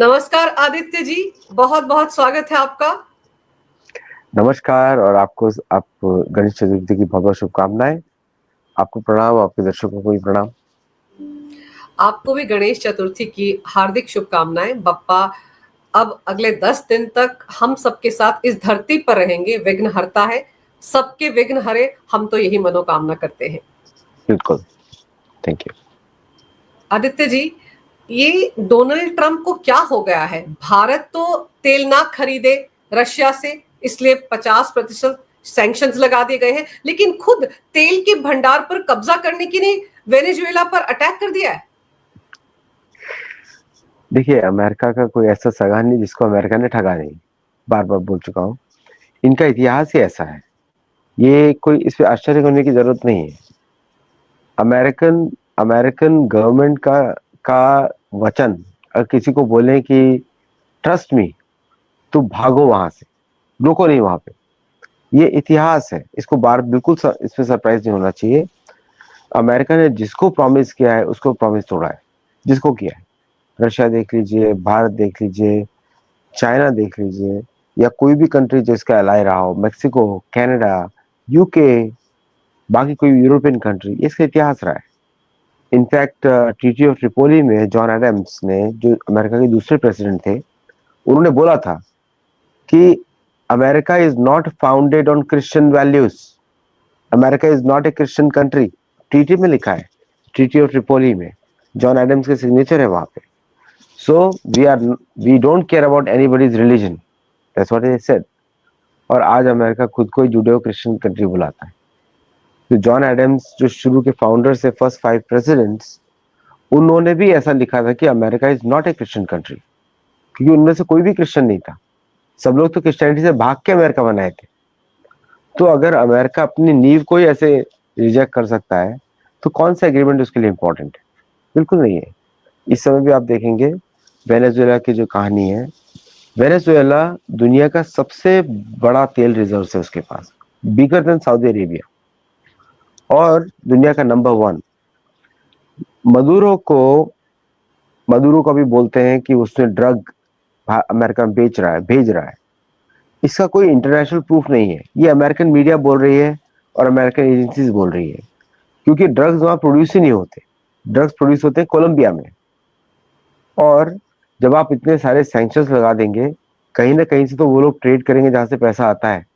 नमस्कार आदित्य जी, बहुत बहुत स्वागत है आपका। नमस्कार और आप गणेश चतुर्थी की बहुत बहुत शुभकामनाएं। आपको प्रणाम, आपके दर्शकों को भी प्रणाम। आपको भी गणेश चतुर्थी की हार्दिक शुभकामनाएं। बप्पा अब अगले 10 दिन तक हम सबके साथ इस धरती पर रहेंगे। विघ्न हरता है, सबके विघ्न हरे, हम तो यही मनोकामना करते हैं। बिल्कुल, थैंक यू। आदित्य जी, ये डोनाल्ड ट्रंप को क्या हो गया है? भारत तो तेल ना खरीदे रशिया से, इसलिए 50% सैंक्शंस लगा दिए गए हैं, लेकिन खुद तेल के भंडार पर कब्जा करने के लिए वेनेजुएला पर अटैक कर दिया है। देखिए, अमेरिका का कोई ऐसा सगा नहीं जिसको अमेरिका ने ठगा नहीं। बार बार बोल चुका हूँ, इनका इतिहास ही ऐसा है। ये कोई इस पे आश्चर्य करने की जरूरत नहीं है। अमेरिकन अमेरिकन गवर्नमेंट का वचन, अगर किसी को बोले कि ट्रस्ट मी, तो भागो वहां से, रुको नहीं वहां पे। ये इतिहास है, इसको बार बिल्कुल इसमें सरप्राइज नहीं होना चाहिए। अमेरिका ने जिसको प्रॉमिस किया है उसको प्रॉमिस तोड़ा है, जिसको किया है। रशिया देख लीजिए, भारत देख लीजिए, चाइना देख लीजिए, या कोई भी कंट्री जो इसका अलाय रहा हो, मेक्सिको, कनाडा, यूके, बाकी कोई यूरोपियन कंट्री, इसका इतिहास रहा है। इनफैक्ट ट्रीटी ऑफ ट्रिपोली में जॉन एडम्स ने, जो अमेरिका के दूसरे प्रेसिडेंट थे, उन्होंने बोला था कि America is not founded on Christian values, America is not a Christian country. Treaty में लिखा है, ट्रीटी ऑफ ट्रिपोली में जॉन एडम्स के सिग्नेचर है वहां पे। So we don't care about anybody's religion, that's what he said. और आज अमेरिका खुद को जूडियो क्रिश्चियन कंट्री बुलाता है। तो जॉन एडम्स जो शुरू के फाउंडर से फर्स्ट 5 प्रेसिडेंट्स, उन्होंने भी ऐसा लिखा था कि America is not a Christian country, क्योंकि उनमें से कोई भी क्रिश्चियन नहीं था। सब लोग तो क्रिश्चियनिटी से भाग के अमेरिका बनाए थे। तो अगर अमेरिका अपनी नींव को ही ऐसे रिजेक्ट कर सकता है, तो कौन सा एग्रीमेंट उसके लिए इंपॉर्टेंट है? बिल्कुल नहीं है। इस समय भी आप देखेंगे वेनेजुएला की जो कहानी है, वेनेजुएला दुनिया का सबसे बड़ा तेल रिजर्व है उसके पास, बिगर देन सऊदी अरेबिया, और दुनिया का नंबर 1। मदुरो को भी बोलते हैं कि उसने ड्रग अमेरिका में बेच रहा है, भेज रहा है। इसका कोई इंटरनेशनल प्रूफ नहीं है, ये अमेरिकन मीडिया बोल रही है और अमेरिकन एजेंसीज बोल रही है, क्योंकि ड्रग्स वहां प्रोड्यूस ही नहीं होते। ड्रग्स प्रोड्यूस होते हैं कोलंबिया में। और जब आप इतने सारे सैंक्शंस लगा देंगे, कहीं ना कहीं से तो वो लोग ट्रेड करेंगे जहां से पैसा आता है।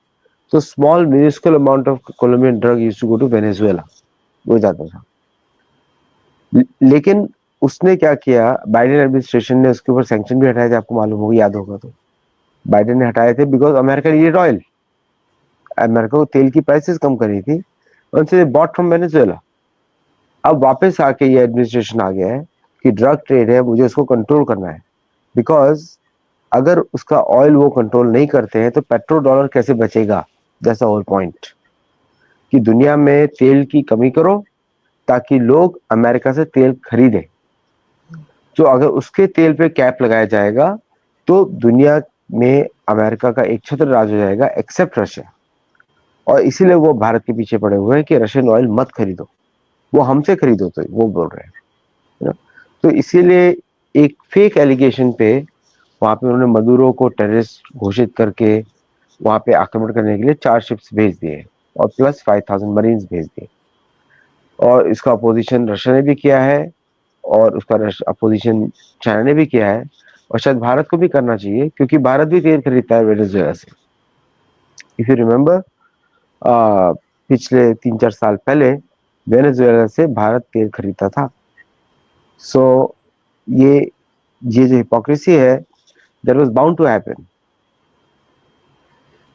तो small miniscule amount of Colombian drug used to go to Venezuela, वो जाता था। लेकिन उसने क्या किया, बाइडेन एडमिनिस्ट्रेशन ने उसके ऊपर सैंक्शन भी हटाए थे, आपको मालूम होगा, याद होगा तो। बाइडेन ने हटाए थे because America needed oil. America को तेल की प्राइसेस कम करनी थी, उनसे बॉट फ्रॉम वेनेजुएला। अब वापस आके ये एडमिनिस्ट्रेशन आ गया है कि ड्रग ट्रेड है, मुझे उसको कंट्रोल करना है। बिकॉज अगर उसका ऑयल वो कंट्रोल नहीं करते हैं तो पेट्रो डॉलर कैसे बचेगा? जैसा होल पॉइंट कि दुनिया में तेल की कमी करो ताकि लोग अमेरिका से तेल खरीदें। तो अगर उसके तेल पे कैप लगाया जाएगा तो दुनिया में अमेरिका का एक छत्र राज हो जाएगा, एक्सेप्ट रशिया। और इसीलिए वो भारत के पीछे पड़े हुए हैं कि रशियन ऑयल मत खरीदो, वो हमसे खरीदो, तो वो बोल रहे हैं ना। तो इसीलिए एक फेक एलिगेशन पे वहां पे उन्होंने मदुरो को टेररिस्ट घोषित करके वहां पे आक्रमण करने के लिए 4 शिप्स भेज दिए और प्लस 5000 मरीन्स भेज दिए। और इसका अपोजिशन रशिया ने भी किया है और उसका अपोजिशन चाइना ने भी किया है, और शायद भारत को भी करना चाहिए, क्योंकि भारत भी तेल खरीदता है वेनेजुएला से। इफ यू रिमेम्बर, पिछले 3-4 साल पहले वेनेजुएला से भारत तेल खरीदता था। सो ये ये जो हिपोक्रेसी है, that was bound to happen.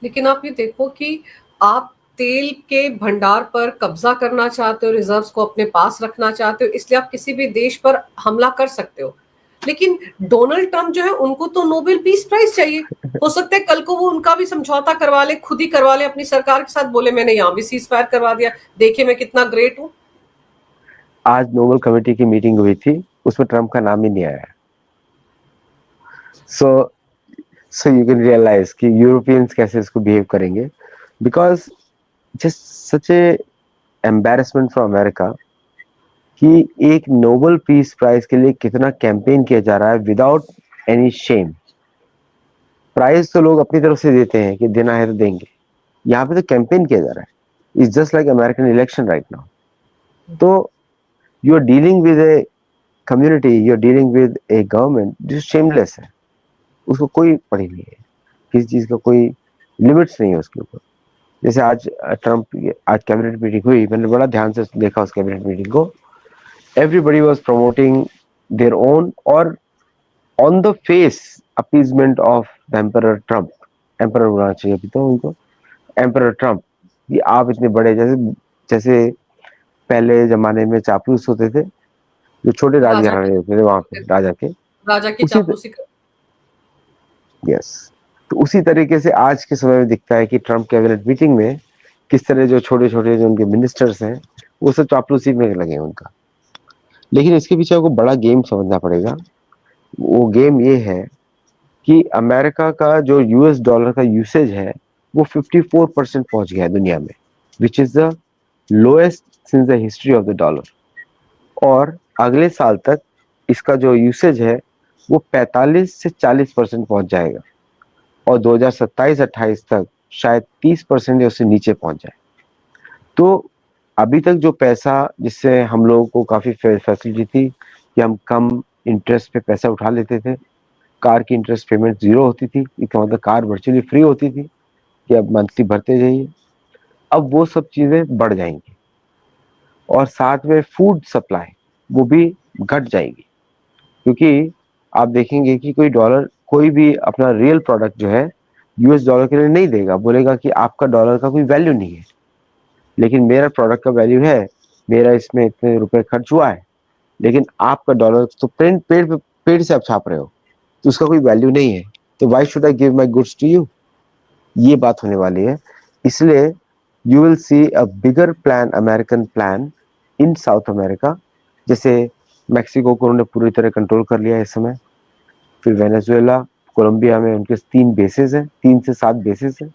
लेकिन आप ये देखो कि आप तेल के भंडार पर कब्जा करना चाहते हो, रिजर्व्स को अपने पास रखना चाहते हो, इसलिए आप किसी भी देश पर हमला कर सकते हो। लेकिन डोनाल्ड ट्रंप जो है, उनको तो नोबेल पीस प्राइज चाहिए। हो सकता है कल को वो उनका भी समझौता करवा ले, खुद ही करवा ले अपनी सरकार के साथ, बोले मैंने यहाँ भी सीज फायर करवा दिया, देखिए मैं कितना ग्रेट हूँ। आज नोबल कमेटी की मीटिंग हुई थी, उसमें ट्रंप का नाम ही नहीं आया। सो सो यू कैन रियलाइज कि यूरोपियंस कैसे इसको बिहेव करेंगे, because just such A embarrassment for America कि एक नोबेल पीस प्राइज के लिए कितना कैंपेन किया जा रहा है विदाउट any shame. प्राइज तो लोग अपनी तरफ से देते हैं कि देना है तो देंगे, यहाँ पे तो कैंपेन किया जा रहा है. It's just like American election right now. तो you are dealing with a community, you are dealing with a government जो शेमलेस है, उसको कोई पड़ी नहीं है, किसी चीज का कोई लिमिट्स नहीं है उसके ऊपर. जैसे आज आज कैबिनेट मीटिंग हुई, मैंने बड़ा ध्यान से देखा उस कैबिनेट मीटिंग को. Everybody was promoting their own और on the face appeasement of the emperor Trump. Emperor होना चाहिए अभी तो उनको, एम्परर ट्रम्प. कि आप इतने बड़े, जैसे जैसे पहले जमाने में चापलूस होते थे, जो छोटे राजघराने होते थे वहां पे राजा की चापलूसी. यस. तो उसी तरीके से आज के समय में दिखता है कि ट्रम्प कैबिनेट मीटिंग में किस तरह जो छोटे छोटे जो उनके मिनिस्टर्स हैं वो सब चापलूसी में लगे हैं उनका. लेकिन इसके पीछे आपको बड़ा गेम समझना पड़ेगा. वो गेम ये है कि अमेरिका का जो यूएस डॉलर का यूसेज है वो 54% पहुंच गया है दुनिया में, which is the lowest since the history of the dollar. और अगले साल तक इसका जो यूसेज है वो 45 से 40% पहुंच जाएगा, और 2027-28 तक शायद 30% या उससे नीचे पहुंच जाए. तो अभी तक जो पैसा जिससे हम लोगों को काफी फैसिलिटी थी कि हम कम इंटरेस्ट पे पैसा उठा लेते थे, कार की इंटरेस्ट पेमेंट 0 होती थी, इसका मतलब कार वर्चुअली फ्री होती थी कि अब मंथली भरते जाइए. अब वो सब चीजें बढ़ जाएंगी, और साथ में फूड सप्लाई वो भी घट जाएगी, क्योंकि आप देखेंगे कि कोई भी अपना रियल प्रोडक्ट जो है यूएस डॉलर के लिए नहीं देगा, बोलेगा कि आपका डॉलर का कोई वैल्यू नहीं है, लेकिन मेरा प्रोडक्ट का वैल्यू है, मेरा इसमें इतने रुपए खर्च हुआ है, लेकिन आपका डॉलर तो पेड़ से आप छाप रहे हो, तो उसका कोई वैल्यू नहीं है, तो why should I give my goods to you. ये बात होने वाली है. इसलिए you will see a bigger plan, American plan in South America. जैसे मैक्सिको को उन्होंने पूरी तरह कंट्रोल कर लिया इस समय. फिर वेनेजुएला, कोलंबिया में उनके 3 बेसेस हैं, 3 से 7 बेसेस हैं.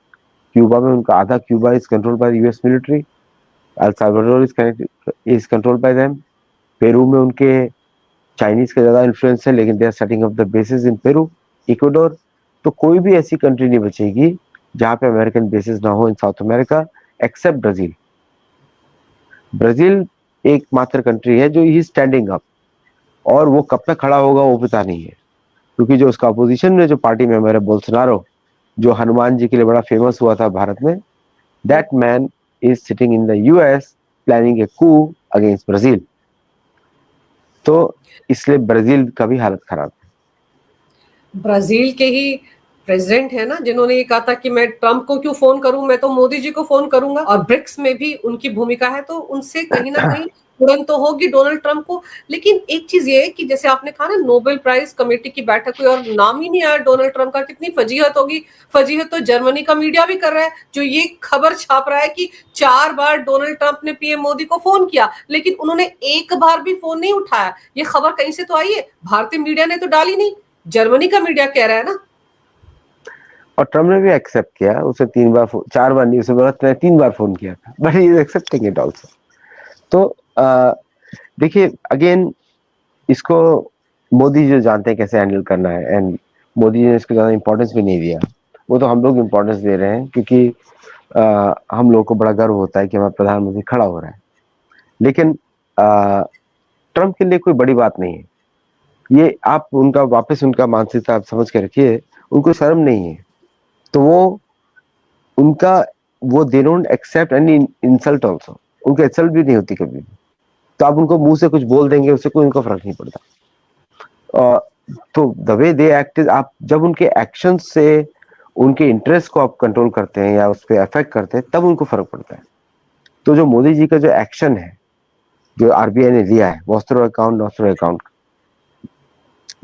क्यूबा में उनका आधा Cuba is controlled by US military. El Salvador is controlled by them. Peru में उनके चाइनीज का ज्यादा इन्फ्लुएंस है, लेकिन they are setting up the bases in Peru. Ecuador. तो कोई भी ऐसी कंट्री नहीं बचेगी जहां पे अमेरिकन बेसेस ना हो in South America, except Brazil. Brazil एकमात्र कंट्री है जो ही स्टैंडिंग अप, और वो कब तक खड़ा होगा वो पता नहीं है, क्योंकि जो उसका अपोजिशन में जो पार्टी मेंबर है बोल्सोनारो, जो हनुमान जी के लिए बड़ा फेमस हुआ था भारत में, that man is sitting in the US planning a coup against Brazil. तो इसलिए ब्राजील का भी हालत खराब है. ब्राजील के ही प्रेसिडेंट है ना जिन्होंने ये कहा था कि मैं ट्रम्प को क्यों फोन करूं, मैं तो मोदी जी को फोन करूंगा. और ब्रिक्स में भी उनकी भूमिका है, तो उनसे कहीं ना कहीं उड़न तो होगी डोनाल्ड ट्रम्प को. लेकिन एक चीज ये है कि जैसे आपने कहा ना, नोबेल प्राइज कमेटी की बैठक हुई और नाम ही नहीं आया डोनाल्ड ट्रम्प का. कितनी फजीहत होगी. फजीहत तो जर्मनी का मीडिया भी कर रहा है, जो ये खबर छाप रहा है कि 4 बार डोनाल्ड ट्रम्प ने पीएम मोदी को फोन किया, लेकिन उन्होंने एक बार भी फोन नहीं उठाया. ये खबर कहीं से तो आई है, भारतीय मीडिया ने तो डाली नहीं, जर्मनी का मीडिया कह रहा है ना. और ट्रम्प ने भी एक्सेप्ट किया, उसे 4 बार नहीं, उसे बोला 3 बार फोन किया था, but he is accepting it also. तो देखिए अगेन, इसको मोदी जो जानते हैं कैसे हैंडल करना है, एंड मोदी जी ने इसको ज्यादा इंपॉर्टेंस भी नहीं दिया. वो तो हम लोग इंपॉर्टेंस दे रहे हैं, क्योंकि हम लोग को बड़ा गर्व होता है कि हमारा प्रधानमंत्री खड़ा हो रहा है. लेकिन ट्रम्प के लिए कोई बड़ी बात नहीं है ये. आप उनका वापस उनका मानसिकता आप समझ के रखिए. उनको शर्म नहीं है, तो वो they don't accept any insult also. उनको इंसल्ट भी नहीं होती कभी भी. तो आप उनको मुंह से कुछ बोल देंगे, उससे कोई उनको फर्क नहीं पड़ता. तो the way they act is, आप जब उनके एक्शन से उनके इंटरेस्ट को आप कंट्रोल करते हैं या उस पर अफेक्ट करते हैं, तब उनको फर्क पड़ता है. तो जो मोदी जी का जो एक्शन है, जो आरबीआई ने लिया है, vostro account,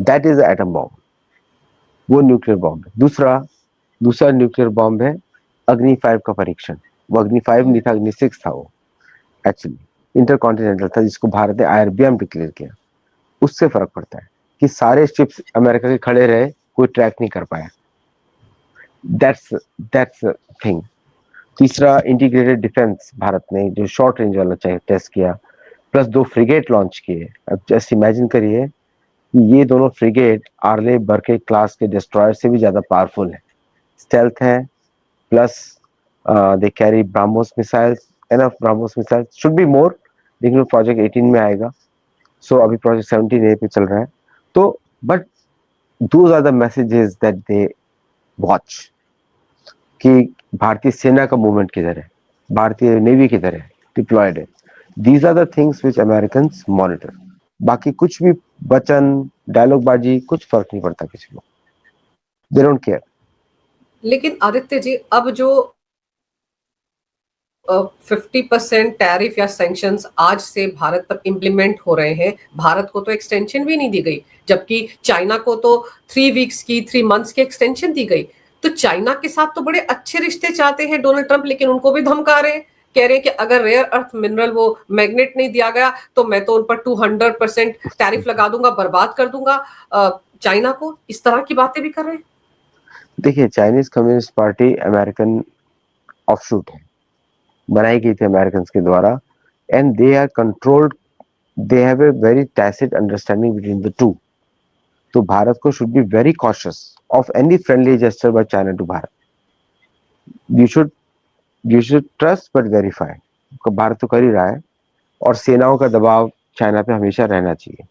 that is atom bomb. वो न्यूक्लियर बॉम्ब है. दूसरा न्यूक्लियर बॉम्ब है अग्नि 5 का परीक्षण. वो अग्नि 5 नहीं था, अग्नि 6 था. वो एक्चुअली इंटरकॉन्टिनेंटल था, जिसको भारत ने आईआरबीएम डिक्लेयर किया. उससे फर्क पड़ता है कि सारे शिप्स अमेरिका के खड़े रहे, कोई ट्रैक नहीं कर पाया. That's thing. तीसरा, इंटीग्रेटेड डिफेंस. भारत ने जो शॉर्ट रेंज वाला टेस्ट किया, प्लस 2 फ्रिगेट लॉन्च किए. अब जस्ट इमेजिन करिए कि ये दोनों फ्रिगेट आर्ले बर्के क्लास के डिस्ट्रॉयर से भी ज्यादा पावरफुल है, स्टेल्थ है, plus they carry BrahMos missiles, enough BrahMos missiles, should be more, लेकिन वो प्रोजेक्ट 18 में आएगा, सो अभी प्रोजेक्ट 17A पे चल रहा है। तो but those are the messages that they watch कि भारतीय सेना का मूवमेंट किधर है, भारतीय नेवी किधर है, डिप्लॉयड है। These are the things which American monitor. बाकी कुछ भी वचन डायलॉग बाजी कुछ फर्क नहीं पड़ता किसी को, दे डोंट केयर। लेकिन आदित्य जी, अब जो 50% टैरिफ या सैंक्शंस आज से भारत पर इम्प्लीमेंट हो रहे हैं, भारत को तो एक्सटेंशन भी नहीं दी गई, जबकि चाइना को तो 3 वीक्स की 3 मंथ्स की एक्सटेंशन दी गई। तो चाइना के साथ तो बड़े अच्छे रिश्ते चाहते हैं डोनाल्ड ट्रंप, लेकिन उनको भी धमका रहे हैं, कह रहे हैं कि अगर रेयर अर्थ मिनरल वो मैग्नेट नहीं दिया गया तो मैं तो उन पर 200% टैरिफ लगा दूंगा, बर्बाद कर दूंगा चाइना को। इस तरह की बातें भी कर रहे हैं। देखिए, Chinese Communist Party American offshoot है, बनाई गई थी अमेरिकन के द्वारा, and they are controlled, they have a very tacit understanding between the two. तो भारत को should be very cautious of any friendly gesture by China to Bharat. You should trust but verify. Bharat तो कर ही रहा है, और सेनाओं का दबाव चाइना पे हमेशा रहना चाहिए।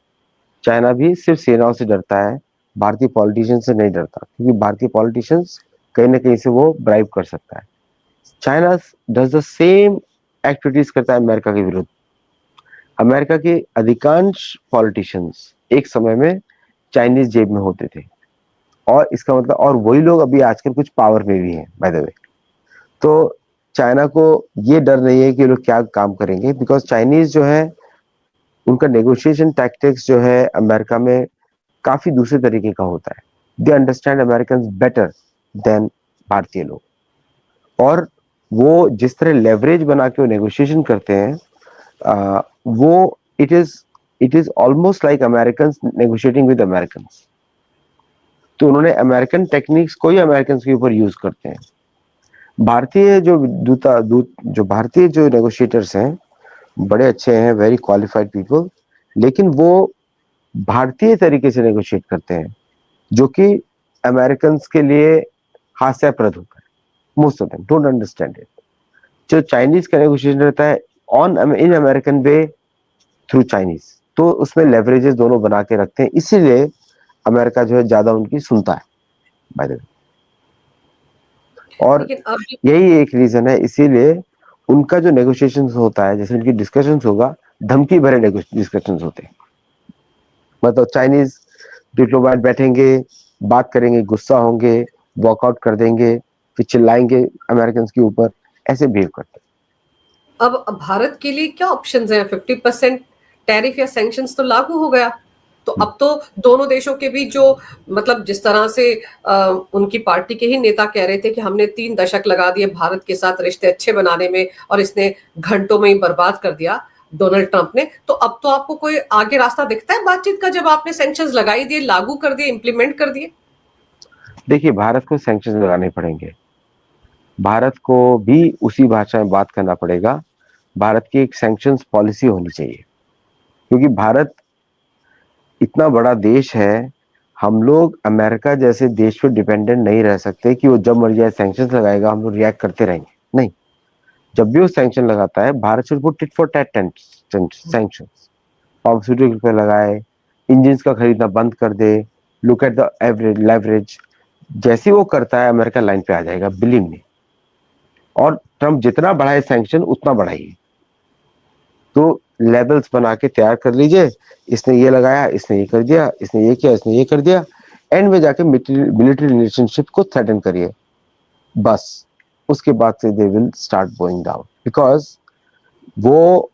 चाइना भी सिर्फ सेनाओं से डरता है, भारतीय पॉलिटिशियंस से नहीं डरता, क्योंकि भारतीय पॉलिटिशियंस कहीं ना कहीं से वो ब्राइब कर सकता है। China does the same activities करता है अमेरिका के विरुद्ध। अमेरिका के अधिकांश पॉलिटिशियंस एक समय में चाइनीज जेब में होते थे, और इसका मतलब, और वही लोग अभी आजकल कुछ पावर में भी हैं बाय द वे। तो चाइना को ये डर नहीं है कि लोग क्या काम करेंगे, बिकॉज चाइनीज जो है उनका नेगोशिएशन टैक्टिक्स जो है अमेरिका में काफी दूसरे तरीके का होता है। They understand American better than भारतीय लोग, और वो जिस तरह लेवरेज बना के वो नेगोशिएशन करते हैं, वो it is almost like American negotiating with American. तो उन्होंने अमेरिकन टेक्निक्स को ही अमेरिकन के ऊपर यूज करते हैं। भारतीय जो जो भारतीय जो नेगोशिएटर्स हैं बड़े अच्छे हैं, वेरी क्वालिफाइड पीपल, लेकिन वो भारतीय तरीके से नेगोशिएट करते हैं, जो कि अमेरिकन के लिए हास्यास्पद होता है। Most of them don't understand it. जो चाइनीज का नेगोशिएशन रहता है on in American way through Chinese, तो उसमें लेवरेजेस दोनों बना के रखते हैं, इसीलिए अमेरिका जो है ज्यादा उनकी सुनता है बाय द वे। और यही एक रीजन है, इसीलिए उनका जो नेगोशिएशन होता है, जैसे उनकी डिस्कशंस होगा, धमकी भरे डिस्कशंस होते हैं। मतलब चाइनीज डिप्लोमेट बैठेंगे, बात करेंगे, गुस्सा होंगे, वॉकआउट कर देंगे, फिर चिल्लाएंगे अमेरिकन के ऊपर, ऐसे बिहेव करते हैं। अब भारत के लिए क्या ऑप्शंस हैं? 50% टैरिफ या सैंक्शंस तो लागू हो गया, तो अब तो दोनों देशों के बीच जो, मतलब जिस तरह से उनकी पार्टी के ही नेता कह रहे थे कि हमने 3 दशक लगा दिए भारत के साथ रिश्ते अच्छे बनाने में और इसने घंटों में ही बर्बाद कर दिया डोनाल्ड ट्रंप ने, तो अब तो आपको कोई आगे रास्ता दिखता है बातचीत का, जब आपने सैंक्शंस लगाई दिए, लागू कर दिए, इंप्लीमेंट कर दिए? देखिए, भारत को सैंक्शंस लगाने पड़ेंगे, भारत को भी उसी भाषा में बात करना पड़ेगा। भारत की एक सैंक्शंस पॉलिसी होनी चाहिए, क्योंकि भारत इतना बड़ा देश है, हम लोग अमेरिका जैसे देश पे डिपेंडेंट नहीं रह सकते कि वो जब मर्जी आए सैंक्शंस लगाएगा, हम लोग रिएक्ट करते रहेंगे। नहीं, जब भी वो सैंक्शन लगाता है, Bharat should put tit for tat sanctions. Pharmaceutical पे लगाए, इंजिन का खरीदना बंद कर दे, look at the average leverage. जैसे वो करता है, अमेरिका लाइन पे आ जाएगा, बिलीव मी। और ट्रंप जितना बढ़ाए सैंक्शन उतना बढ़ाइए। तो लेवल्स बना के तैयार कर लीजिए, इसने ये लगाया, इसने ये कर दिया, इसने ये किया, इसने ये कर दिया, एंड में जाके मिलिट्री रिलेशनशिप को थ्रेटन करिए, बस उसके बाद से दे will start going down. Because वो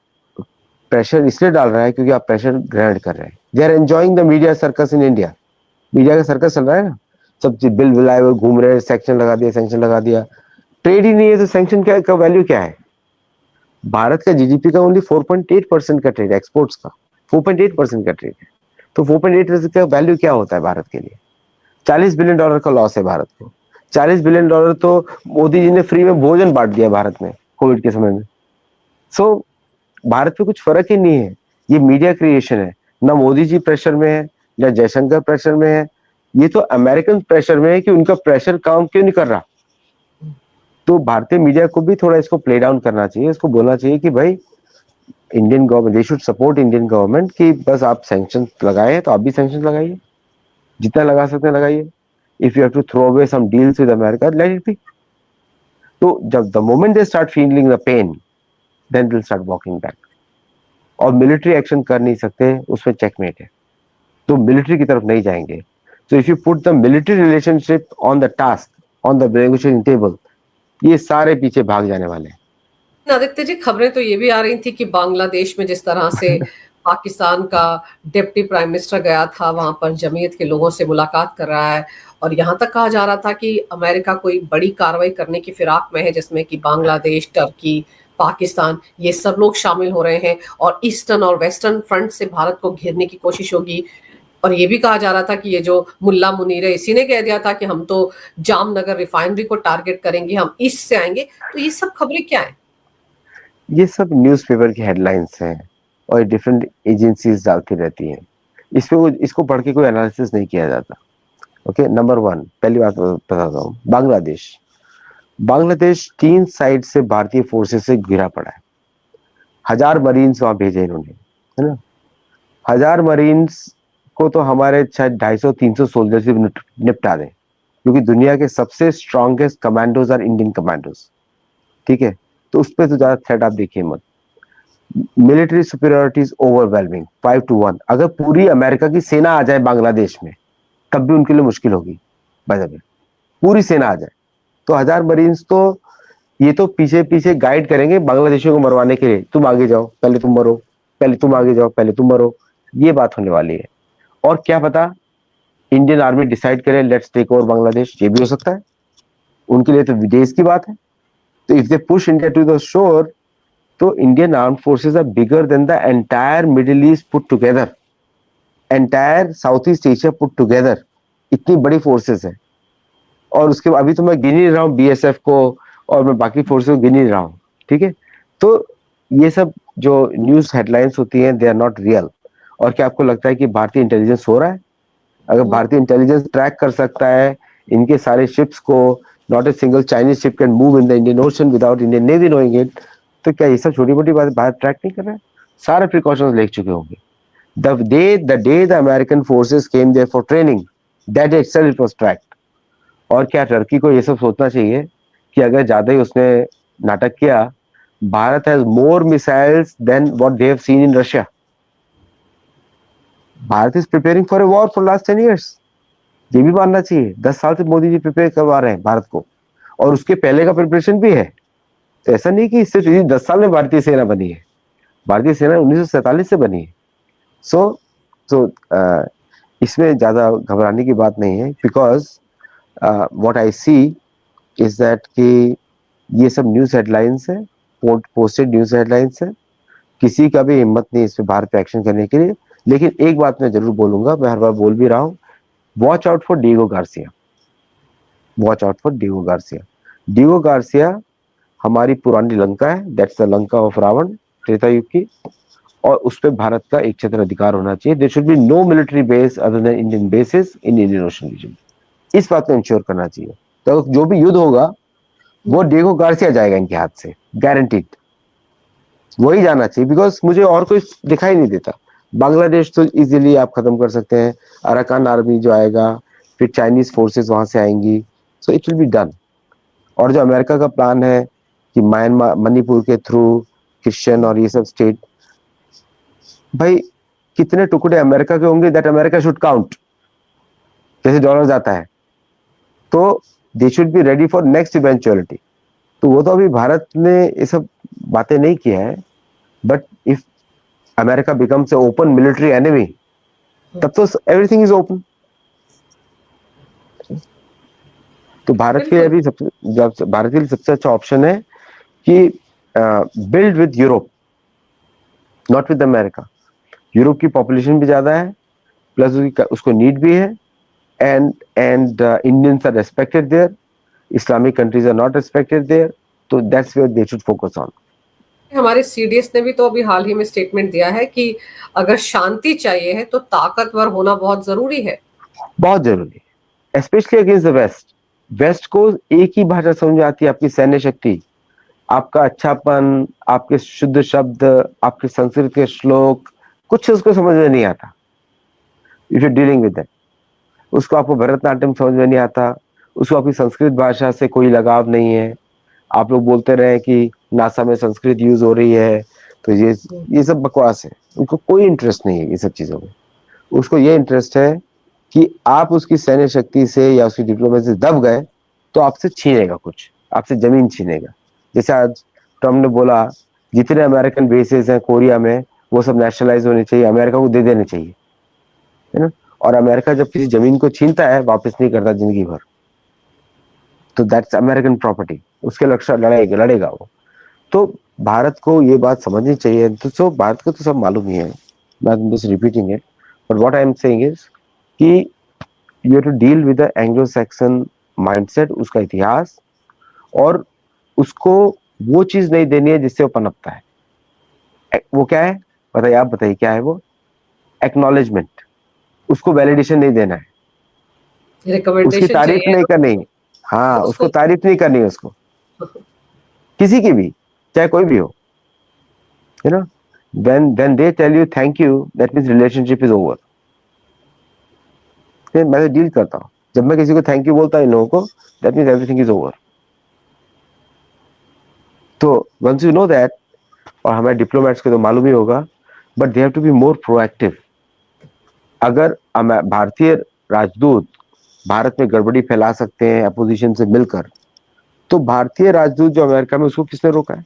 प्रेशर इसलिए डाल रहा है क्योंकि आप प्रेशर ग्रहण कर रहे हैं। They are enjoying the media circus in India. Media का सर्कस चल रहा है ना, सब चीज बिल बुलाए हुए घूम रहे हैं, सैंक्शन लगा दिया, सैंक्शन लगा दिया। ट्रेड ही नहीं है तो सैंक्शन का वैल्यू क्या है? भारत का जीडीपी का ओनली 4.8% का ट्रेड, एक्सपोर्ट्स का 4.8% का ट्रेड है। तो 4.8% का वैल्यू क्या होता है भारत के लिए? $40 बिलियन का लॉस है भारत को। $40 बिलियन तो मोदी जी ने फ्री में भोजन बांट दिया भारत में कोविड के समय में। सो भारत पे कुछ फर्क ही नहीं है, ये मीडिया क्रिएशन है। ना मोदी जी प्रेशर में है, या जयशंकर प्रेशर में है, ये तो अमेरिकन प्रेशर में है कि उनका प्रेशर काम क्यों नहीं कर रहा। तो भारतीय मीडिया को भी थोड़ा इसको प्ले डाउन करना चाहिए, इसको बोलना चाहिए कि भाई Indian government, they should support Indian government कि बस आप सैंक्शन लगाए तो आप भी सैंक्शन लगाइए, जितना लगा सकते हैं लगाइए। If you have to throw away some deals with America, let it be. तो जब the moment they start feeling the pain, then they will start walking back. और मिलिट्री एक्शन कर नहीं सकते, उसमें चेकमेट है, तो मिलिट्री की तरफ नहीं जाएंगे। So if you put the military relationship on the task, on the negotiating table, ये सारे पीछे भाग जाने वाले हैं। आदित्य जी, खबरें तो ये भी आ रही थी कि बांग्लादेश में जिस तरह से पाकिस्तान का डिप्टी प्राइम मिनिस्टर गया था, वहां पर जमीयत के लोगों से मुलाकात कर रहा है, और यहां तक कहा जा रहा था कि अमेरिका कोई बड़ी कार्रवाई करने की फिराक में है, जिसमें कि बांग्लादेश, टर्की, पाकिस्तान, ये सब लोग शामिल हो रहे हैं, और ईस्टर्न और वेस्टर्न फ्रंट से भारत को घेरने की कोशिश होगी। और ये भी कहा जा रहा था कि ये जो मुल्ला मुनीर है, इसी ने कह दिया था कि हम तो जामनगर रिफाइनरी को टारगेट करेंगे, हम ईस्ट से आएंगे। तो ये सब खबरें क्या है? ये सब न्यूज़पेपर की हेडलाइंस हैं और डिफरेंट एजेंसीज डालती रहती हैं, इसको पढ़ के कोई एनालिसिस नहीं किया जाता। ओके, नंबर वन, पहली बात बताता हूँ, बांग्लादेश 3 साइड से भारतीय फोर्सेस से घिरा पड़ा है। 1000 मरीन्स वहां भेजे इन्होंने, है ना। 1000 मरीन्स को तो हमारे शायद 250-300 सोल्जर से निपटा दें, क्योंकि दुनिया के सबसे strongest commandos are Indian commandos, ठीक है। तो उस पर तो ज्यादा थ्रेट आप देखिए मत। Military superiority is overwhelming, 5-1। अगर पूरी अमेरिका की सेना आ जाए बांग्लादेश में, तब भी उनके लिए मुश्किल होगी। बाय पूरी सेना आ जाए तो 1000 मरीन्स तो ये तो पीछे पीछे गाइड करेंगे बांग्लादेशियों को मरवाने के लिए, तुम आगे जाओ, पहले तुम मरो, पहले तुम आगे जाओ, पहले तुम मरो, ये बात होने वाली है। और क्या पता इंडियन आर्मी डिसाइड करे लेट्स टेक ओवर बांग्लादेश, ये भी हो सकता है। उनके लिए तो विदेश की बात है। तो if they push India to the shore, तो Indian armed forces are bigger than the entire Middle East put together, entire South East Asia put together, इतनी बड़ी फोर्सेस है। और उसके अभी तो मैं गिन ही रहा हूँ बीएसएफ को, और मैं बाकी फोर्सेस को गिन ही रहा हूँ, ठीक है। तो ये सब जो न्यूज हेडलाइंस होती हैं, दे आर नॉट रियल। और क्या आपको लगता है कि भारतीय इंटेलिजेंस हो रहा है? अगर भारतीय इंटेलिजेंस ट्रैक कर सकता है इनके सारे शिप्स को, not a single Chinese ship can move in the Indian ocean without Indian navy knowing it, तो क्या ये सब छोटी मोटी बात भारत ट्रैक नहीं कर रहा है? सारे प्रिकॉशंस ले चुके होंगे। The day the American forces came there for training, that day itself it was tracked. और क्या टर्की को ये सब सोचना चाहिए कि अगर ज्यादा ही उसने नाटक किया, Bharat has more missiles than what they have seen in Russia. Bharat is preparing for a war for last 10 years, ये भी मानना चाहिए। 10 साल से मोदी जी प्रिपेयर करवा रहे हैं भारत को, और उसके पहले का प्रिपरेशन भी है। तो ऐसा नहीं कि सिर्फ 10 साल में भारतीय सेना बनी है, भारतीय सेना 1947 से बनी है। सो इसमें ज्यादा घबराने की बात नहीं है, because what I see is that कि ये सब न्यूज हेडलाइंस है, पोस्टेड न्यूज हेडलाइंस है, किसी का भी हिम्मत नहीं इस पे भारत पे एक्शन करने के लिए। लेकिन एक बात मैं जरूर बोलूंगा, मैं हर बार बोल भी रहा हूँ, watch out for Diego Garcia, watch out for Diego Garcia. Diego Garcia हमारी पुरानी लंका है, that's the Lanka of Ravan, Treta Yuga की, और उस पर भारत का एक क्षेत्र अधिकार होना चाहिए। There should be no military base other than Indian bases in Indian Ocean region. इस बात को इंश्योर करना चाहिए। तो जो भी युद्ध होगा वो डिएगो गार्सिया जाएगा इनके हाथ से, गारंटीड वही जाना चाहिए, बिकॉज मुझे और कोई दिखाई नहीं देता। बांग्लादेश तो इजीली आप खत्म कर सकते हैं, अराकान आर्मी जो आएगा, फिर चाइनीज फोर्सेस वहां से आएंगी, so it will be done. और जो अमेरिका का प्लान है कि म्यांमार, मणिपुर के थ्रू क्रिश्चियन और ये सब स्टेट, भाई कितने टुकड़े अमेरिका के होंगे, दैट अमेरिका शुड काउंट, जैसे डॉलर जाता है। तो they should be ready for next eventuality. तो वो तो अभी भारत ने ये सब बातें नहीं किया है, but if America becomes a open military enemy, तब तो एवरीथिंग इज ओपन। तो भारत के लिए अभी भारत के लिए सबसे अच्छा ऑप्शन है कि build with Europe, not with America. Europe की पॉपुलेशन भी ज्यादा है, प्लस उसको नीड भी है, and Indians are respected there, Islamic countries are not respected there, तो that's where they should focus on. हमारे सीडीएस ने भी तो अभी हाल ही में स्टेटमेंट दिया है कि अगर शांति चाहिए है तो ताकतवर होना बहुत जरूरी है। बहुत जरूरी, specially against the west. West को एक ही भाषा समझ में आती है, आपकी सैन्य शक्ति, आपका अच्छापन, आपके शुद्ध शब्द, आपके संस्कृत के श्लोक, कुछ उसको समझ में नहीं आता। If you dealing with that, उसको आपको भरतनाट्यम समझ में नहीं आता, उसको आपकी संस्कृत भाषा से कोई लगाव नहीं है। आप लोग बोलते रहे कि नासा में संस्कृत यूज हो रही है, तो ये सब बकवास है। उनको कोई इंटरेस्ट नहीं है ये सब चीजों में। उसको ये इंटरेस्ट है कि आप उसकी सैन्य शक्ति से या उसकी डिप्लोमेसी से दब गए तो आपसे छीनेगा, कुछ आपसे जमीन छीनेगा। जैसे आज ट्रम्प ने बोला जितने अमेरिकन बेसेस हैं कोरिया में वो सब नेशनलाइज होने चाहिए, अमेरिका को दे देने चाहिए, है ना। और अमेरिका जब किसी जमीन को छीनता है वापस नहीं करता जिंदगी भर, तो दैट्स अमेरिकन प्रॉपर्टी, उसके लक्ष्य लड़ेगा वो। तो भारत को ये बात समझनी चाहिए। तो भारत को तो सब मालूम ही है, मैं just repeating it, but what I am saying is कि you have to deal with the Anglo Saxon mindset, उसका इतिहास, और उसको वो चीज नहीं देनी है जिससे वो पनपता है। वो क्या है बताइए, आप बताइए क्या है वो? एक्नॉलेजमेंट, उसको वैलिडेशन नहीं देना है, उसकी रिकमेंडेशन तारीफ चाहिए नहीं करनी। हाँ, उसको तारीफ नहीं करनी है उसको, किसी की भी, चाहे कोई भी हो, you know. when they tell you thank you, that means relationship is over। मैं तो डील करता हूँ, जब मैं किसी को थैंक यू बोलता हूँ इन लोगों को, that means everything is over। तो once you know that, और हमारे डिप्लोमेट्स को तो मालूम ही होगा, but they have to be more proactive. अगर भारतीय राजदूत भारत में गड़बड़ी फैला सकते हैं अपोजिशन से मिलकर, तो भारतीय राजदूत जो अमेरिका में, उसको किसने रोका है?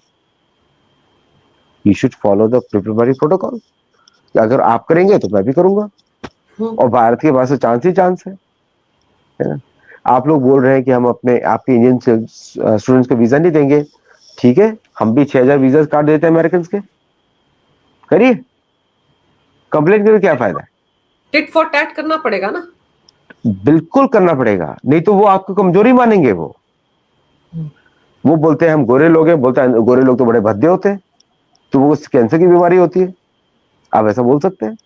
You should follow the diplomatic protocol. अगर आप करेंगे तो मैं भी करूंगा, और भारत के पास चांस ही चांस है ना। आप लोग बोल रहे हैं कि हम अपने आपके इंडियन स्टूडेंट्स को वीजा नहीं देंगे, ठीक है, हम भी 6000 वीजा काट देते हैं अमेरिकन के, करिए, कंप्लेन करके क्या फायदा है? टिट फॉर टैट करना पड़ेगा ना। बिल्कुल करना पड़ेगा, नहीं तो वो आपको कमजोरी मानेंगे। वो बोलते हैं हम गोरे लोग हैं, बोलते हैं गोरे लोग तो बड़े भद्दे होते हैं, तो वो कैंसर की बीमारी होती है, आप ऐसा बोल सकते हैं?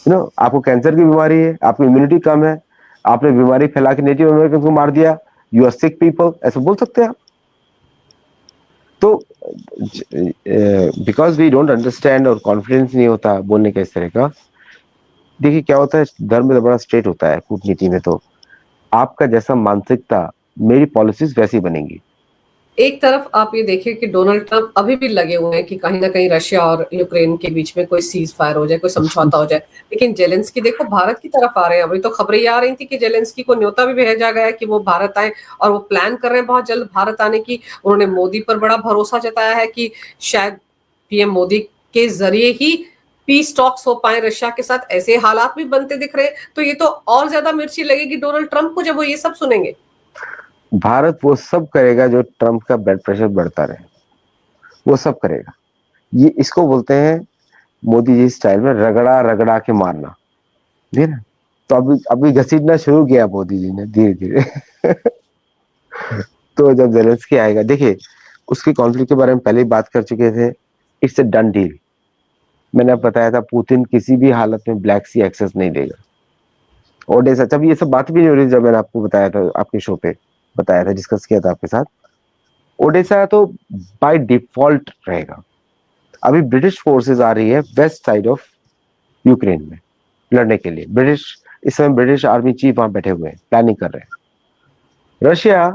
आपको कैंसर की बीमारी है, आपकी इम्यूनिटी कम है, आपने बीमारी फैला के नेटिव अमेरिकन को मार दिया, यू आर सिक पीपल, ऐसा बोल सकते हैं आप? तो बिकॉज वी डोंट अंडरस्टैंड और कॉन्फिडेंस नहीं होता बोलने का इस तरह का। देखिए क्या होता है, धर्म में तो बड़ा स्ट्रेट होता है कूटनीति में, तो आपका जैसा मानसिकता मेरी पॉलिसीज वैसी बनेंगी। एक तरफ आप ये देखिए कि डोनाल्ड ट्रंप अभी भी लगे हुए हैं कि कहीं ना कहीं रशिया और यूक्रेन के बीच में कोई सीज फायर हो जाए, कोई समझौता हो जाए, लेकिन जेलेंस्की देखो भारत की तरफ आ रहे हैं। अभी तो खबरें ये आ रही थी कि जेलेंस्की को न्योता भी भेजा गया है कि वो भारत आए, और वो प्लान कर रहे हैं बहुत जल्द भारत आने की। उन्होंने मोदी पर बड़ा भरोसा जताया है कि शायद पीएम मोदी के जरिए ही पीस टॉक्स हो पाए रशिया के साथ, ऐसे हालात भी बनते दिख रहे हैं। तो ये तो और ज्यादा मिर्ची लगेगी डोनाल्ड ट्रंप को जब वो ये सब सुनेंगे। भारत वो सब करेगा जो ट्रंप का ब्लड प्रेशर बढ़ता रहे, वो सब करेगा। ये इसको बोलते हैं मोदी जी स्टाइल में रगड़ा रगड़ा के मारना, ठीक ना। तो अभी घसीटना शुरू किया मोदी जी ने धीरे धीरे। तो जब जेलेंस्की आएगा, देखिए उसके कॉन्फ्लिक्ट के बारे में पहले ही बात कर चुके थे, इट्स ए डन डील। मैंने अब बताया था पुतिन किसी भी हालत में ब्लैक सी एक्सेस नहीं देगा। ओडेसा, जब ये सब बात भी नहीं हो रही, जब मैंने आपको बताया था, आपके शो पे बताया था, डिस्कस किया था आपके साथ, ओडेसा तो बाय डिफॉल्ट रहेगा। अभी ब्रिटिश फोर्सेस आ रही है वेस्ट साइड ऑफ यूक्रेन में लड़ने के लिए। इस समय ब्रिटिश आर्मी चीफ वहां बैठे हुए हैं, प्लानिंग कर रहे हैं। रशिया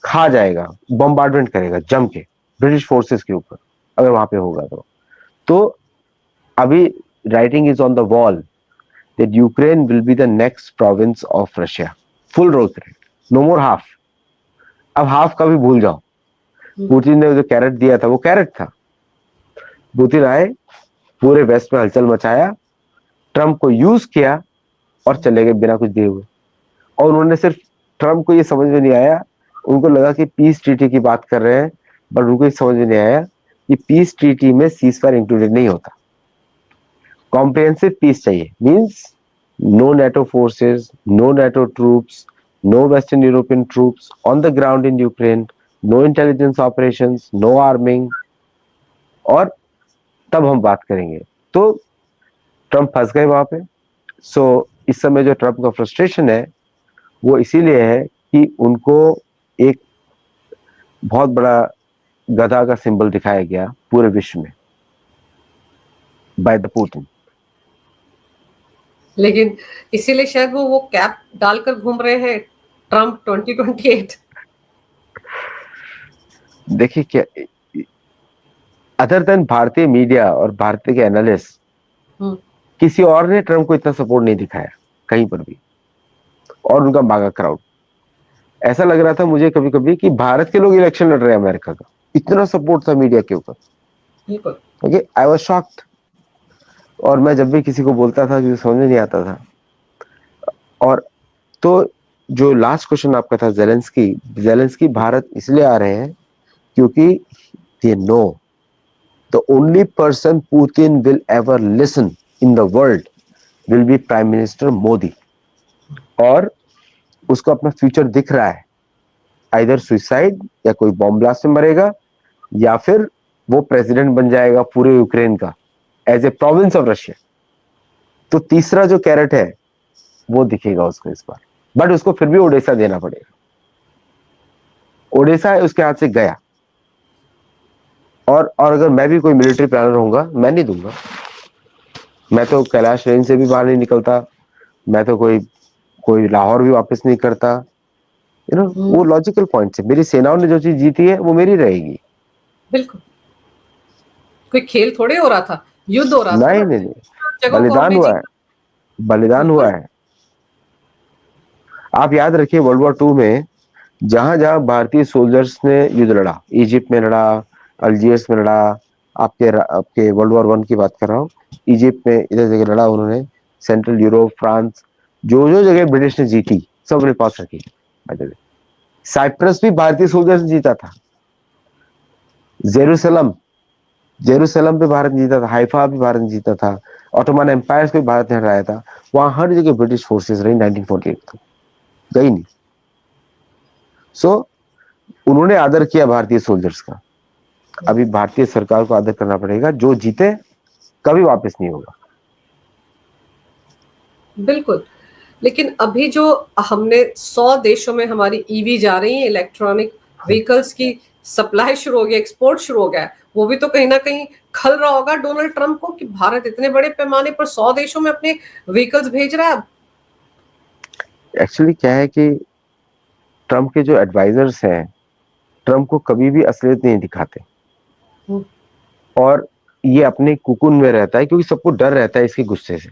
खा जाएगा, बम्बार्डमेंट करेगा जम के ब्रिटिश फोर्सेस के ऊपर, अगर वहां पे होगा तो अभी writing is on the wall that Ukraine will be the next province of Russia, full role करें, नो मोर हाफ। अब हाफ का भी भूल जाओ। पुतिन ने जो कैरेट दिया था वो कैरेट था। पुतिन आए, पूरे वेस्ट में हलचल मचाया, ट्रंप को यूज किया और चले गए बिना कुछ दिए हुए। और उन्होंने सिर्फ, ट्रंप को ये समझ में नहीं आया, उनको लगा कि पीस ट्रीटी की बात कर रहे हैं, बट उनको ये समझ में नहीं आया कि पीस ट्रीटी में सीज फायर इंक्लूडेड नहीं होता। कॉम्प्रिहेंसिव पीस चाहिए, means no NATO forces, no NATO troops, no Western European troops on the ground in Ukraine, no intelligence operations, no arming, और तब हम बात करेंगे। तो ट्रम्प फंस गए वहां पे। सो इस समय जो ट्रम्प का फ्रस्ट्रेशन है वो इसीलिए है कि उनको एक बहुत बड़ा गधा का सिंबल दिखाया गया पूरे विश्व में बाय द पुतिन। लेकिन इसीलिए शायद वो कैप डालकर घूम रहे हैं, ट्रम्प 2028। देखिए क्या, अदर देन भारतीय मीडिया और भारतीय के एनालिस्ट, किसी और ने ट्रम्प को इतना सपोर्ट नहीं दिखाया कहीं पर भी, और उनका बागा क्राउड। ऐसा लग रहा था मुझे कभी कभी कि भारत के लोग इलेक्शन लड़ रहे हैं अमेरिका का, इतना सपोर्ट था मीडिया के ऊपर। बिल्कुल। Okay, I was shocked. और मैं जब भी किसी को बोलता था कि समझ में नहीं आता था। और तो जो लास्ट क्वेश्चन आपका था, जेलेंस्की भारत इसलिए आ रहे हैं क्योंकि they know the only person Putin will ever listen in the world will be prime minister Modi. और उसको अपना फ्यूचर दिख रहा है, आइदर सुसाइड या कोई बॉम्ब ब्लास्ट में मरेगा, या फिर वो प्रेसिडेंट बन जाएगा पूरे यूक्रेन का as a province of Russia. तो तीसरा जो कैरेट है वो दिखेगा उसको इस बार, बट उसको फिर भी ओडेसा देना पड़ेगा। ओडेसा है उसके हाथ से गया। और अगर मैं भी कोई मिलिट्री प्लानर होऊंगा, मैं नहीं दूंगा। मैं तो कैलाश रेंज से भी बाहर नहीं निकलता, मैं तो कोई लाहौर भी वापस नहीं करता। वो लॉजिकल पॉइंट है। मेरी सेनाओं ने जो चीज जीती है वो मेरी रहेगी। बिल्कुल, कोई खेल थोड़े हो रहा था, युद्ध हो रहा था नहीं ना, नहीं नहीं, जगहों को बलिदान हमने हुआ है, जीता। बलिदान हुआ बिल्कुल। है। आप याद रखिए वर्ल्ड वॉर 2 में जहां जहां भारतीय सोल्जर्स ने युद्ध लड़ा, इजिप्ट में लड़ा, अल्जीयर्स में लड़ा, आपके वर्ल्ड वॉर 1 की बात कर रहा हूँ, इजिप्ट में इधर जगह लड़ा उन्होंने, सेंट्रल यूरोप, फ्रांस, जो जो जगह ब्रिटिश ने जीती सब अपने पास रखी। साइप्रस भी भारतीय सोल्जर्स ने जीता था, जेरूसलम जेरूसलम पे भारत ने जीता था, हाइफा भी भारत ने जीता था, ऑटोमन एम्पायर को भी भारत ने हराया था। वहां हर जगह ब्रिटिश फोर्सेस रही 1948 तक, गई नहीं। सो उन्होंने आदर किया भारतीय सोल्जर्स का। अभी भारतीय सरकार को आदर करना पड़ेगा, जो जीते कभी वापस नहीं होगा। बिल्कुल। लेकिन अभी जो हमने 100 देशों में हमारी ईवी जा रही है, इलेक्ट्रॉनिक व्हीकल्स की सप्लाई शुरू हो गई, एक्सपोर्ट शुरू हो गया, वो भी तो कहीं ना कहीं खल रहा होगा डोनाल्ड ट्रंप को कि भारत इतने बड़े पैमाने पर 100 देशों में अपने व्हीकल्स भेज रहा है अब। एक्चुअली क्या है कि ट्रंप के जो एडवाइजर्स हैं ट्रंप को कभी भी असलियत नहीं दिखाते, और ये अपने कुकुन में रहता है क्योंकि सबको डर रहता है इसके गुस्से से।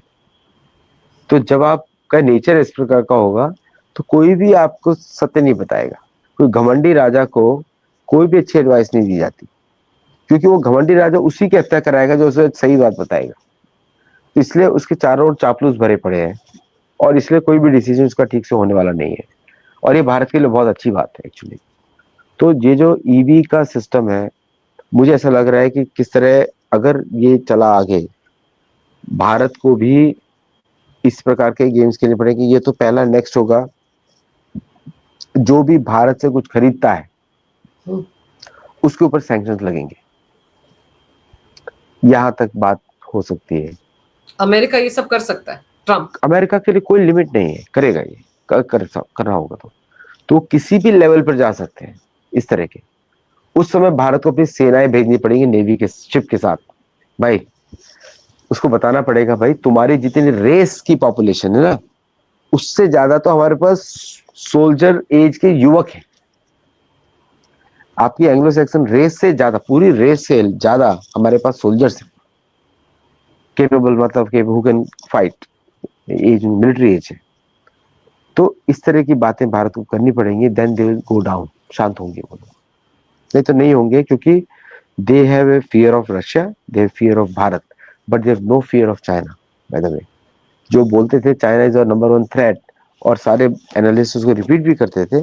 तो जब आपका नेचर इस प्रकार का होगा तो कोई भी आपको सत्य नहीं बताएगा। कोई घमंडी राजा को कोई भी अच्छी एडवाइस नहीं दी जाती, क्योंकि वो घमंडी राजा उसी की हत्या कराएगा जो उसे सही बात बताएगा। तो इसलिए उसके चारों ओर चापलूस भरे पड़े हैं, और इसलिए कोई भी डिसीजन उसका ठीक से होने वाला नहीं है। और ये भारत के लिए बहुत अच्छी बात है एक्चुअली। तो ये जो ईवी का सिस्टम है, मुझे ऐसा लग रहा है कि किस तरह अगर ये चला आगे, भारत को भी इस प्रकार के गेम्स खेलने पड़ेंगे। ये तो पहला, नेक्स्ट होगा जो भी भारत से कुछ खरीदता है उसके ऊपर सैंक्शंस लगेंगे, यहां तक बात हो सकती है। अमेरिका ये सब कर सकता है, ट्रंप। अमेरिका के लिए कोई लिमिट नहीं है, करेगा ये, करना होगा तो किसी भी लेवल पर जा सकते हैं इस तरह के। उस समय भारत को अपनी सेनाएं भेजनी पड़ेंगी नेवी के शिप के साथ। भाई उसको बताना पड़ेगा, भाई तुम्हारी जितनी रेस की पॉपुलेशन है ना, उससे ज्यादा तो हमारे पास सोल्जर एज के युवक हैं। आपकी एंग्लो सैक्सन रेस से ज्यादा, पूरी रेस से ज्यादा हमारे पास सोल्जर्स हैं केपेबल, मतलब के who can fight, as military as है। तो इस तरह की बातें भारत को करनी पड़ेंगी, then they will go down, शांत होंगे वो लोग। नहीं तो नहीं होंगे, क्योंकि they have a fear of Russia, they have fear of Bharat, but they have no fear of China. By the way, जो बोलते थे China is our number 1 threat, और सारे एनालिस्ट उसको रिपीट भी करते थे,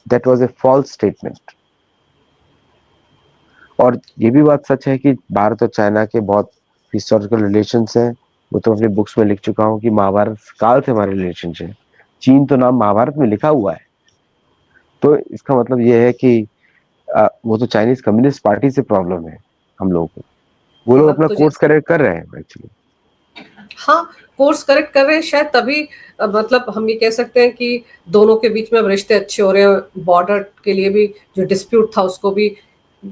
that was a false statement. और ये भी बात सच है कि भारत और चाइना के बहुत हिस्टोरिकल रिलेशंस हैं। वो तो अपने बुक्स में लिख चुका हूँ कि महाभारत काल से हमारे रिलेशन है। चीन तो नाम महाभारत में लिखा हुआ है। तो इसका मतलब ये है कि वो तो चाइनीज कम्युनिस्ट पार्टी से प्रॉब्लम है हम लोगों को, वो लोग अब अपना तो कोर्स जैसे करेक्ट कर रहे हैं एक्चुअली। हाँ, कोर्स करेक्ट कर रहे हैं शायद तभी मतलब हम ये कह सकते हैं कि दोनों के बीच में अब रिश्ते अच्छे हो रहे हैं। बॉर्डर के लिए भी जो डिस्प्यूट था उसको भी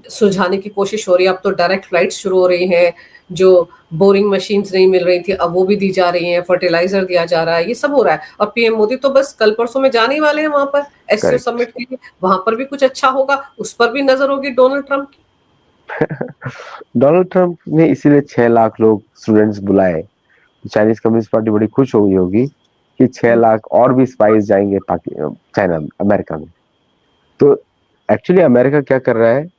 सुलझाने की कोशिश हो रही है। अब तो डायरेक्ट फ्लाइट्स शुरू हो रही हैं, जो बोरिंग मशीन्स नहीं मिल रही थी अब वो भी दी जा रही हैं, फर्टिलाइजर दिया जा रहा है, ये सब हो रहा है। और पीएम मोदी तो बस कल परसों में जाने ही वाले हैं वहां पर एससीओ करेक्ट। समिट के लिए। वहां पर भी कुछ अच्छा होगा, उस पर भी नजर होगी डोनाल्ड ट्रंप की। डोनाल्ड ट्रंप ने इसीलिए 6 लाख लोग स्टूडेंट्स बुलाए। चाइनीज कम्युनिस्ट पार्टी बड़ी खुश हो गई होगी कि 6 लाख और भी स्पाइस जाएंगे चाइना अमेरिका में। तो एक्चुअली अमेरिका क्या कर रहा है,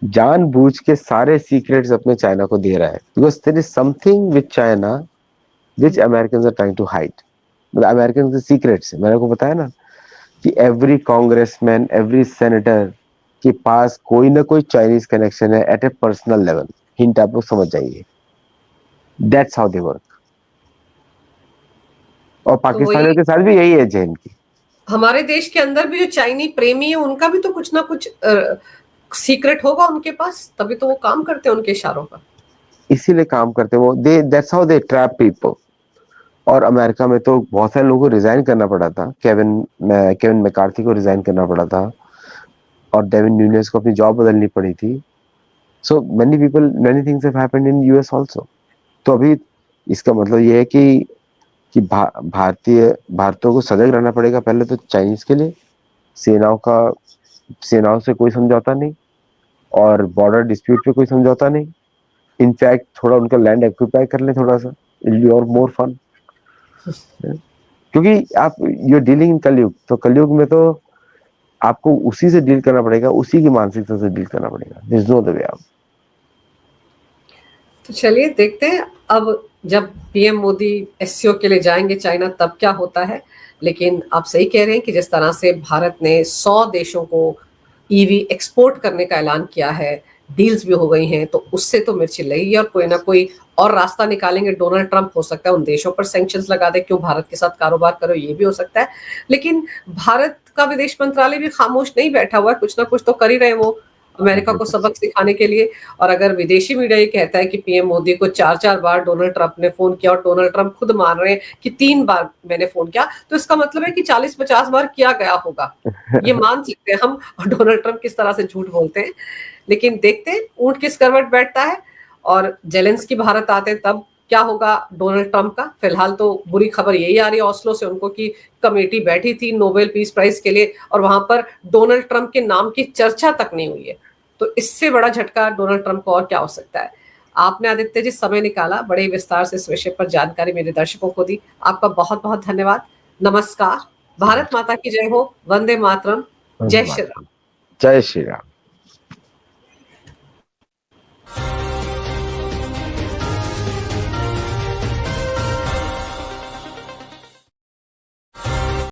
जानबूझ के सारे सीक्रेट्स अपने चाइना को दे रहा है, because there is something with China which American are trying to hide. मतलब अमेरिकन के सीक्रेट्स मैंने को बताया ना कि एवरी कांग्रेसमैन एवरी सेनेटर के पास कोई ना कोई चाइनीज कनेक्शन है at a personal level. Hint आप लोग समझ जाइए, दैट्स हाउ दे वर्क। और तो वही पाकिस्तानियों के साथ भी यही है जैन की। हमारे देश के अंदर भी जो चाइनी प्रेमी है उनका भी तो कुछ ना कुछ सीक्रेट होगा उनके पास, तभी तो वो काम करते हैं उनके इशारों पर। इसीलिए काम करते हैं वो, they that's how they trap people. और अमेरिका में तो बहुत सारे लोगों को रिजाइन करना पड़ा था। केविन मैकार्थी को रिजाइन करना पड़ा था, और डेविन न्यूनेस को अपनी जॉब बदलनी पड़ी थी। So many things have happened in US also. तो अभी इसका मतलब ये है कि भारतीयों को सजग रहना पड़ेगा पहले तो चाइनीज के लिए। सेनाओं से कोई समझौता नहीं, और बॉर्डर डिस्प्यूट पे कोई समझौता नहीं। इनफैक्ट थोड़ा उनका लैंड एक्यूपाई कर ले थोड़ा सा, इट बी और मोर फन। क्योंकि आप यू डीलिंग इन कलयुग, तो कलयुग में तो आपको उसी से डील करना पड़ेगा, उसी की मानसिकता से डील करना पड़ेगा। This know the way out. तो चलिए देखते हैं अब जब पीएम मोदी एससीओ के लिए जाएंगे चाइना तब क्या होता है। लेकिन आप सही कह रहे हैं कि जिस तरह से भारत ने 100 देशों को ईवी एक्सपोर्ट करने का ऐलान किया है, डील्स भी हो गई हैं, तो उससे तो मिर्ची लगेगी और कोई ना कोई और रास्ता निकालेंगे डोनाल्ड ट्रंप। हो सकता है उन देशों पर सैंक्शंस लगा दे, क्यों भारत के साथ कारोबार करो, ये भी हो सकता है। लेकिन भारत का विदेश मंत्रालय भी खामोश नहीं बैठा हुआ है, कुछ ना कुछ तो कर ही रहे हैं वो अमेरिका को सबक सिखाने के लिए। और अगर विदेशी मीडिया ये कहता है कि पीएम मोदी को 4-4 बार डोनाल्ड ट्रंप ने फोन किया और डोनाल्ड ट्रंप खुद मान रहे हैं कि 3 बार मैंने फोन किया, तो इसका मतलब है कि 40-50 बार किया गया होगा, ये मान सकते हैं हम। और डोनाल्ड ट्रंप किस तरह से झूठ बोलते हैं। लेकिन देखते हैं ऊंट किस करवट बैठता है। और जेलेंस्की भारत आते हैं तब क्या होगा डोनाल्ड ट्रंप का। फिलहाल तो बुरी खबर यही आ रही है ऑस्लो से उनको कि कमेटी बैठी थी नोबेल पीस प्राइज के लिए और वहां पर डोनाल्ड ट्रंप के नाम की चर्चा तक नहीं हुई है। तो इससे बड़ा झटका डोनाल्ड ट्रंप को और क्या हो सकता है। आपने आदित्य जी समय निकाला, बड़े विस्तार से इस विषय पर जानकारी मेरे दर्शकों को दी, आपका बहुत बहुत धन्यवाद। नमस्कार। भारत माता की जय हो। वंदे मातरम। जय श्री राम। जय श्री राम।